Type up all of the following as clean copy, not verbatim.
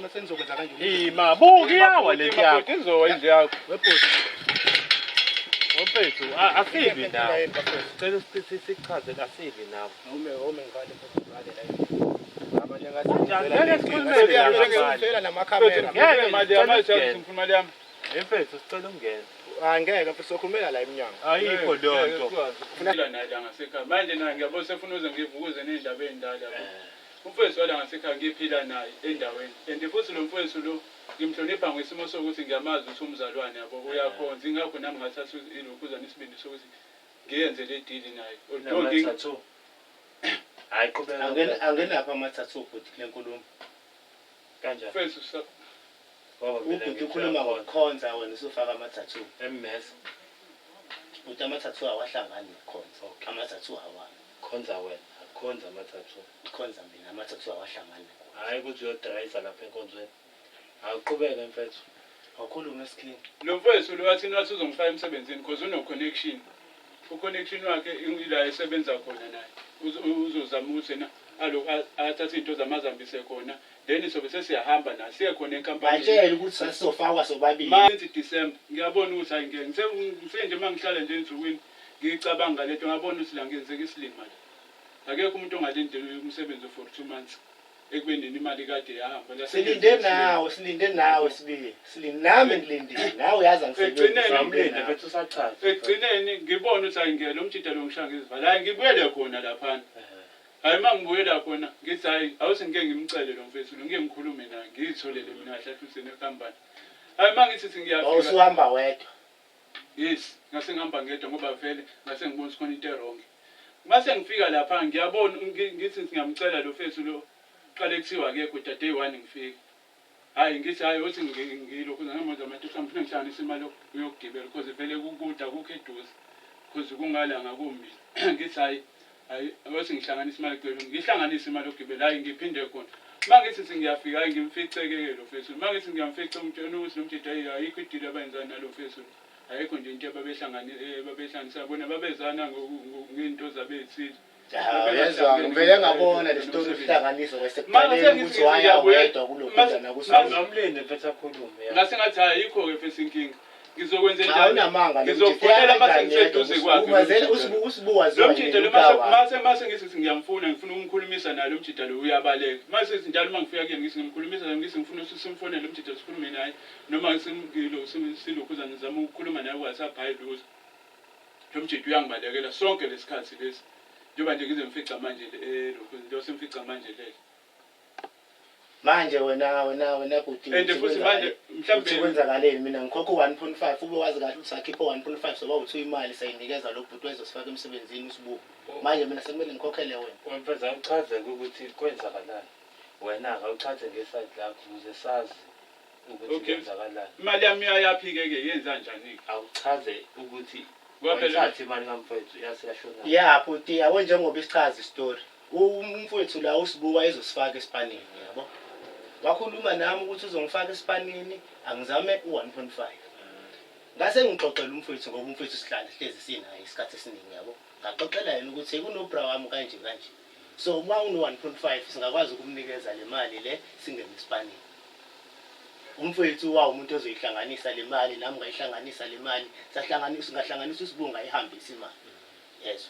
Masenzokwenza kanje. Mabuki yawa lento yakho. Izowenza yakho. Webhuti. Wemfethu asibi nawo. Cela sichaze asibi nawo. Ome ngale ngale la. Abanye Ngeke sikhulume ngeke namakhamera. Ngeke manje yamanje simfuna mali yami. Mfethu sicela ungene. Angeke mfethu sokhulumela la eminyango. Ayikho lonto. Ufuna naye la ngasekhaya. Manje naye ngiyabona sefuna uze ngivukuze nezindaba ezindala. Umfowethu wala ngasekhaya ngiphila naye endaweni. And futhi lo mfowethu lo ngimhlonipha ngesimo sokuthi ngiyamazi ukuthi umzalwane yabo uyakhonza. Ingakho nami ngathatha ilokhuzana isibindi sokuthi ngiyenze le deal naye. Hayi qhubeka. Angenapha amathathu futhi kule nkulumo. Kanjani? Mfowethu Ubhuti ukhuluma ngokukhonza wena usufaka amathathu. MS. Uthi amathathu awahlangani nokukhonza. Amathathu awani. Khonza wena. Akhonza amathathu. Khonza mina amathathu awahlangani. Hayi ukuthi uyodrayisa lapha enkonzweni. Awuqhubeke mfethu. Awukhulume esikini. lo mfowethu lo wathi nathi uzongifaka emsebenzini because uno connection. U-connection wakhe ila esebenza khona naye. Uzozama ukuthi na athathe into zamazambise khona. Then sobe sesiyahamba na siye khona enkampani. Batshela ukuthi sasizofakwa sobabili. Manje December ngiyabona ukuthi hayi ngeke nje mangihlala nje ensukwini ngicabanga ngalento ngabona ukuthi la ngenzeka isilima la. Akekho umuntu ongalindele umsebenzi for 2 months ekubeni imali kade yahamba la. Silinde nawe sibiye. Nami ngilindile. Nawe uyazi angisebenza. Samlinde bethu sachaza. Ekugcineni ngibona ukuthi hayi ngeke lo mjida lo ngishanga izivala. Hayi ngibuyele khona lapha. Hayi mangibuyela khona ngithi hayi awuthi ngeke ngimcele lo mfethu lo ngeke ngikhulume naye ngizitholele mina hlahlusene ekhambani. Hayi mangithi ngiyafika. Awusuhamba wedwa. Yes, ngase ngihamba ngedwa ngoba vele ngase ngibona ukuthi khona into errong. Mase ngifika lapha ngiyabona ngithi ngiyamcela lo mfethu lo qale kuthiwa akekho day 1 ngifika. Hayi ngithi hayi uthi ngilokhu ngamanje abantu mhlawumbe ngihlanganisa imali yokugibela because vele kukuda kukho eduze. Because kungala ngakumbi. Ngithi hayi awuthi ngihlanganisa imali yokugibela ngihlanganisa imali yokugibela hayi ngiphinde khona. Mangithi ngiyafika hayi ngimficeke lo mfethu. Mangithi ngiyamfica umtshela ukuthi lo mjida ayikho idile abayenzana nalo mfethu. Ayikho nje into babehlanganisa bona babezana nginto zabethile. Yezwa ngivele ngabona le story uhlanganiso kwesekuqaleni ukuthi waya wedwa kulokuzana kusamlinde mfethu akhulume. Ngase ngathi ayikho ke mfethu inkinga. Ngizokwenza njani? Ngizofonela mase ngiseduze kwakhe. Umazele usibuka lo mjida lo mase ngithi ngiyamfuna ngifuna ukumkhulumisa naye lo mjida lo uyabaleka. Mase njalo mangifika kuyena ngithi ngimkhulumisa naye ngithi ngifuna ukuthi simfonele lo mjida sikhulume naye noma silokuzana nizama ukukhuluma naye WhatsApp hayi lo mjida uyangibalekela sonke lesikhathi lesi. Njengoba nje ngize ngifica manje lo simfica manje le. Manje wena bhuti futhi manje mhlambe kwenzakaleni mina ngikhokha 1.5 ube wazi kahle ukuthi sakhipha 1.5 soba uthu imali sayinikeza lo bhuti wezosifaka emsebenzini usibuka. Manje mina sekumele ngikhokhele wena. Wemfethu awuchaze ukuthi kwenzakalani. Wena awuchaze ngeside lakho ukuze sazi ukuthi kwenzakalani. Imali yami yaphike ke yenza kanjani? Awuchaze ukuthi wathatha imali kamfethu yasiyashona. Yeah bhuti yawe njengoba isichaza istory. Umfowethu la usibuka ezosifaka esipanini yabo. Wakhuluma nami ukuthi uzongifaka esipanini angizame u1.5. Ngase ngixoxela umfowethu ngoba umfowethu sihlala hlezi sinayo isikhathi esiningi yabo. Ngaxoxela yena ukuthi kunobra wami kanje. So uma uno1.5 singakwazi ukumnikeza le mali le singene esipanini. Umfowethu wawo umuntu ozoyihlanganisa le mali nami ngayihlanganisa le mali singahlanganisa usibunga ayihambisa imali. Yes.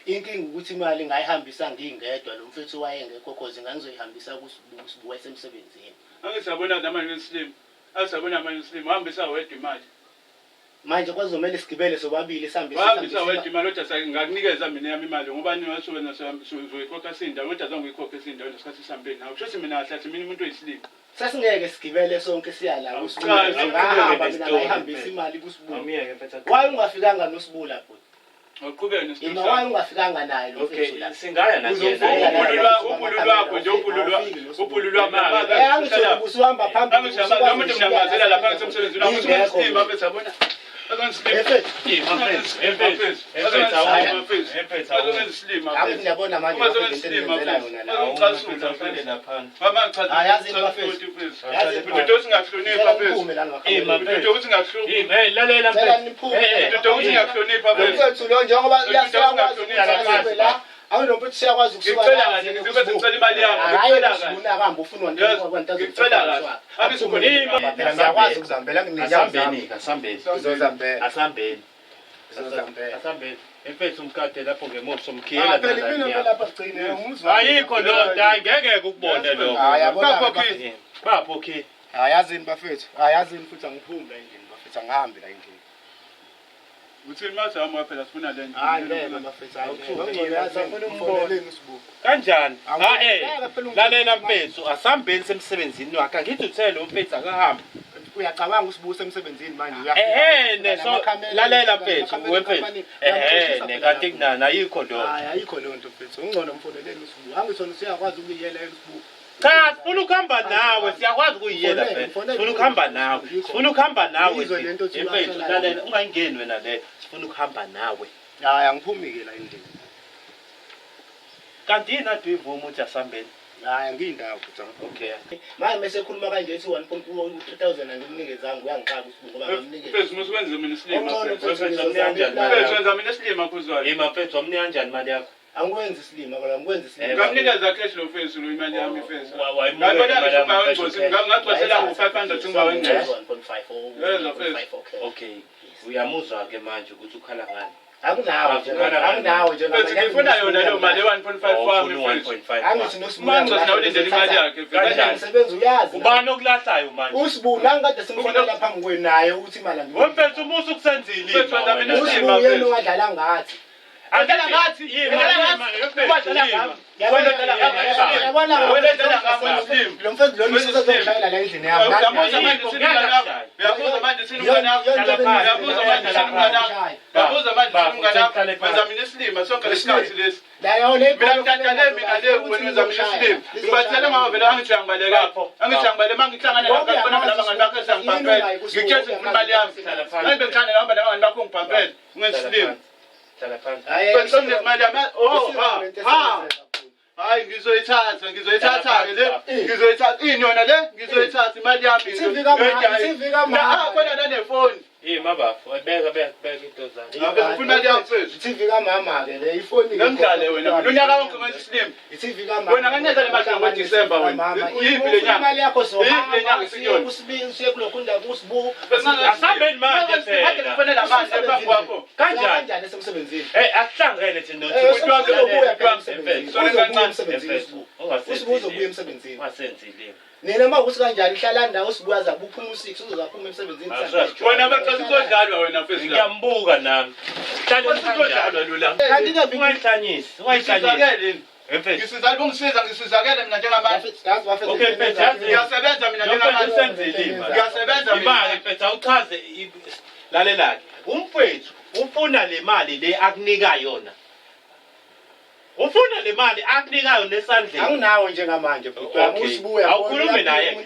Inkinga ukuthi imali ngayihambisa ngingedwa lo mfethu wayengekho cause ngangizoyihambisa kusibuka esemsebenzini. Angisabona namanje Slim. Asabona manje Slim hambisa wedwa imali. Manje kwazomela sigibele sobabili sihambisa hambisa wedwa imali kodwa ngakunikeza mina yami imali ngoba niwasho wena sozoyikhokha sindawo kodwa azangiyikhokha sindawo lesikhathi sihambeni nawo. Kusho mina ahlathi mina umuntu oyislim. Sasingeke sigibele sonke siyala kusibuka. Ngahamba mina ngayihambisa imali kusibuka. Awumiyeke mfethu. Waye ungafikanga nosibula bhuti. Uqhubeke nesibula. Ima waye ungafikanga naye lo mfethu la. Singaya naye. Ubululu wakho nje ubululu wamanga. Angisho usihamba phambili. Lo muntu mnamazela lapha esemsebenzini wakho usimslim mfethu yabona. Ngiyabona manje ngiyenzela yona la. Awunomfethu siyakwazi ukusuka Ngicela kahle ngizobese ngicela imali yami. Ngicela kahle. Akahamba ufuna Ngicela kahle. Angisukho phela ngiyakwazi ukuzambela nginenyama Asambeni. Emfethu umkade lapho ngemuva somkhiyela phela ayikho lonto angeke ukubone lokho. Bapho okay. Ayazini bafethu. Ayazini futhi angiphume la endlini bafethu angihambi la endlini. Uthini mazama phela sifuna le Hayi ngeke bafethu awuthuki. Umfoneleni usibuko. Kanjani? Lalela mfethu asambeni semsebenzini wakhe. Angithi uthele lo mfethu akahambi. Uyacabanga usibuse emsebenzini manje so lalela mfethu wemfethu. Kanti kunana ayikho lonto. Hayi ayikho lonto mfethu. Ungcono mfoneleni usibuko. Angithona siyakwazi ukuyiyela usibuko. Cha, sifuna ukuhamba nawe, siyakwazi ukuyiyela phela. Sifuna ukuhamba nawe. Sifuna ukuhamba nawe. Mfethu lalela ungayingeni wena le. Sifuna ukuhamba nawe. Hayi angiphumi ke la endlini. Kanti yini athi uyivume uthi asambeni? Hayi ngiyindawo futhi. Okay. Manje mase khuluma kanje ethi 1.3000 angimnikezanga uyangiqaka usibuko ngoba ngamnikeza. Mfethu musikwenze mina isilima. Mfethu wenza mina isilima khuzwayo. mfethu wamnika kanjani imali yakho? Angikwenzi isilima kodwa ngikwenza isilima. Ngamnikeza cash lo mfethu lo imali yami mfethu. Wayimuka imali yakho. Ngacosela ngo500 ungawengeza. 1.5 Okay. Uyamuzwa ke manje ukuthi ukhala ngani? Akunawo nje Mfethu ngifuna yona leyo mali 1.5 wami mfethu. 1.5. angithi nosibuko Manje sinawulindele imali yakhe kanjani sebenza uyazi Ubani okulahlayo manje? usibuko nangikade simfonela phambi kwenu naye ukuthi imali Wemfethu umusa ukusenzile. Mfethu wenza mina isilima usibuko yena mfethu. wadlala ngathi Adala ngathi lo mfethu lo nisozoshayela la endlini yami Uyabuza manje isilima lakho. Uyabuza manje isilima lakho. Uyabuza manje isilima lakho. Uyabuza manje isilima lakho. Wenza mina isilima sonke lesikhathi lesi. Mina ngithandale mina le wena wenza mina isilima. Ngibathele mama vele angithi angibaleka. Angithi angibale mangihlangana lapha khona labangani bakho esangiphampela. Ngikhethe imali yami. Manje ngithanda ngihamba labangani bakho ngiphampela. Ungenza isilima. Hayi ngizoyithatha ke le ngizoyithatha inyona le ngizoyithatha imali yami khona nanefoni mabafo beka into zami ufuna imali yami mfethu TV kamama ke le ifoni ngimdlale wena unyaka wonke ngenza isilima TV kamama wena nganetha le mali ngoDisemba wena yiphi le nyanga imali yakho so yiphi le nyanga isinyoni kusibili siye kulokhu ndawo kusibuko asambeni manje phela kufanele amanje ephambi kwakho kanjani esemsebenzini akuhlangene thina usibuzo ubuya emsebenzini wasenzile nina makuthi kanjani ihlala ndawo usibuyaza buphuma u6 uzozaphuma emsebenzini wena baqasa ukudlalwa wena mfethu ngiyambuka nami ukudlalwa lula kanti ke ungayihlanyisi ngisizakele bongisiza ngisizakele mina njengamanje okay mfethu ngiyasebenza mina njengamanje usenzile ngiyasebenza imali mfethu awuchaze lalelake umfethu ufuna le mali le akunika yona ufuna le mali akunikayo nesandleni anginawo njengamanje usibuya awukhulumi naye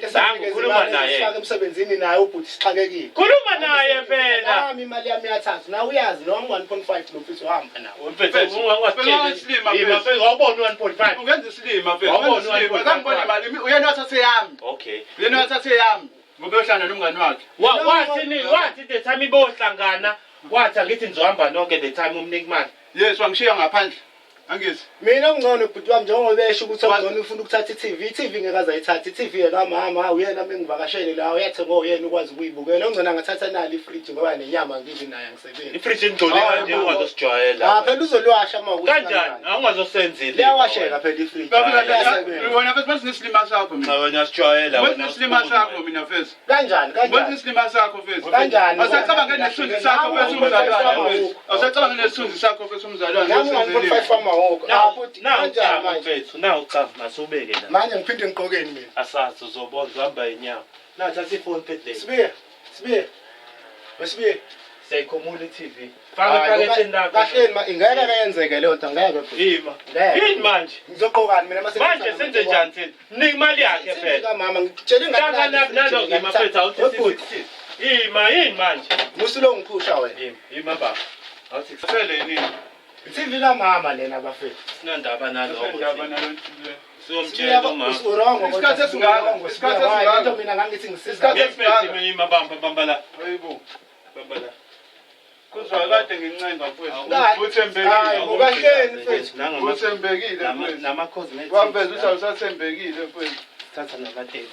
ukhuluma naye sifaka emsebenzini naye ubhuti sixakekile khuluma naye phela nami imali yami iyathatha na uyazi noma 1.5 nomfethu wahamba nawo mfethu ungangwasitshela wabona 1.5 ungenza isilima mfethu ngangibona imali uyena wathathe yami okay uyena wathathe yami ngoba uyohlangana nomngani wakhe wathi the time ibohlangana wathi angithi nizohamba nonke the time umnika imali yes wangishiya ngaphandle angithi mina ungcono ubhuti wami njengoba besho ukuthi ungcono ufuna ukuthatha iTV ngeke azayithatha iTV yena mama uyena mengivakashele la uyathenga uyena ukwazi ukuyibukela ungcono angathatha nali ifridge ngoba nenyama ngithi naye angisebenzi ifridge ingcole kanje ungazosijwayela phela uzolwasha mawukuthi kanjani awungazosenzile liyawasheka phela ifridge wena mfethu bese isilima sakho mina wena usijwayela wena isilima sakho mina mfethu kanjani wena isilima sakho mfethu kanjani asacabanga nesithunzi sakho mfethu umzalwane asacabanga nesithunzi sakho mfethu umzalwane Now masubeke la. Manje ngiphinde ngiqokeni mina. Asazi uzobona uhamba inyawo. Nathatha ifoni phedle. Sibiye. Siyayikhomula iTV. Faka phaketheni lakho. Kahleni ingeke kayenzeke leyo nto ngeke phela. Yini manje? Ngizoqokani mina manje senze njani thina? Nika imali yakhe phela. Mama ngitshela ingane nalo ngimafethu awuthi yini manje? Musulo ngiphusha wena. Yima baba. Awuthi sele yini? iTV kamama lena bafethu. Sinandaba nalo. Indaba nalo. Siyomtshela umama. Isikhathi esingaka. Into mina ngangithi ngisiza. Ngempethe mina bamba la. Hayibo. Bamba la. kuzwa kade ngincenga mfowethu. Hayi, Uthembekile. ngokahleni mfethu. Uthembekile mfowethu. Nama-cosmetics. Waveza ukuthi awusathembekile mfowethu. Thatha namateki.